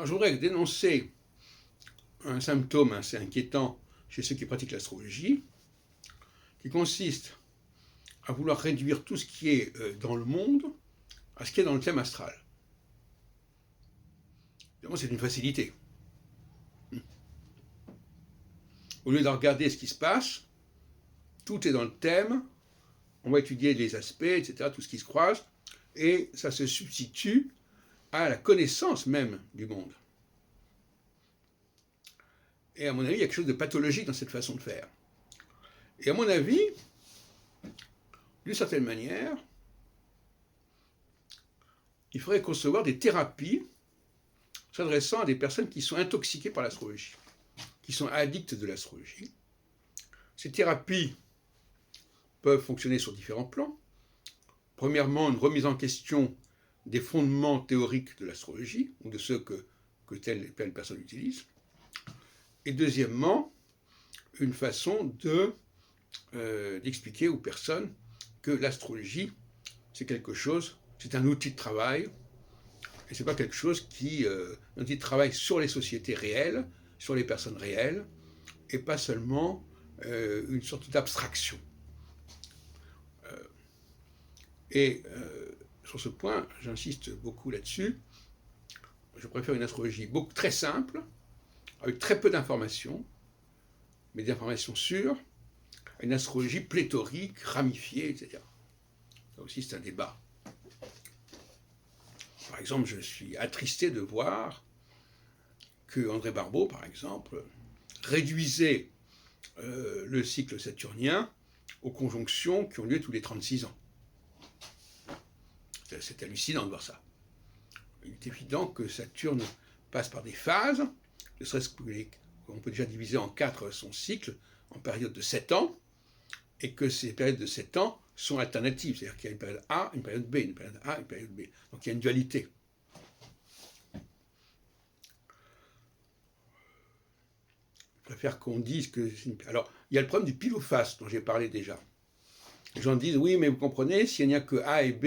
Alors je voudrais dénoncer un symptôme assez inquiétant chez ceux qui pratiquent l'astrologie, qui consiste à vouloir réduire tout ce qui est dans le monde à ce qui est dans le thème astral. Évidemment, c'est une facilité. Au lieu de regarder ce qui se passe, tout est dans le thème, on va étudier les aspects, etc., tout ce qui se croise, et ça se substitue à la connaissance même du monde. Et à mon avis, il y a quelque chose de pathologique dans cette façon de faire. Et à mon avis, d'une certaine manière, il faudrait concevoir des thérapies s'adressant à des personnes qui sont intoxiquées par l'astrologie, qui sont addictes de l'astrologie. Ces thérapies peuvent fonctionner sur différents plans. Premièrement, une remise en question des fondements théoriques de l'astrologie, ou de ceux que telle personne utilise. Et deuxièmement, une façon d'expliquer aux personnes que l'astrologie, c'est quelque chose, c'est un outil de travail, et c'est pas quelque chose un outil de travail sur les sociétés réelles, sur les personnes réelles, et pas seulement une sorte d'abstraction. Sur ce point, j'insiste beaucoup là-dessus, je préfère une astrologie très simple, avec très peu d'informations, mais d'informations sûres, à une astrologie pléthorique, ramifiée, etc. Ça aussi, c'est un débat. Par exemple, je suis attristé de voir que André Barbeau, par exemple, réduisait le cycle saturnien aux conjonctions qui ont lieu tous les 36 ans. C'est hallucinant de voir ça. Il est évident que Saturne passe par des phases, ne serait-ce qu'on peut déjà diviser en 4 son cycle, en périodes de 7 ans, et que ces périodes de 7 ans sont alternatives, c'est-à-dire qu'il y a une période A, une période B, une période A, une période B. Donc il y a une dualité. Je préfère qu'on dise que... Alors, il y a le problème du pile ou face, dont j'ai parlé déjà. Les gens disent, oui, mais vous comprenez, s'il n'y a que A et B,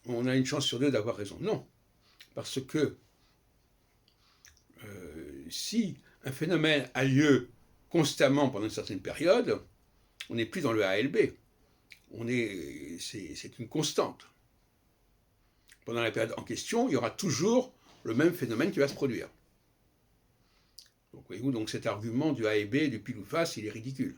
on a une chance sur 2 d'avoir raison. Non, parce que si un phénomène a lieu constamment pendant une certaine période, on n'est plus dans le A et le B. C'est une constante. Pendant la période en question, il y aura toujours le même phénomène qui va se produire. Donc, voyez-vous, donc cet argument du A et B, du pile ou face, il est ridicule.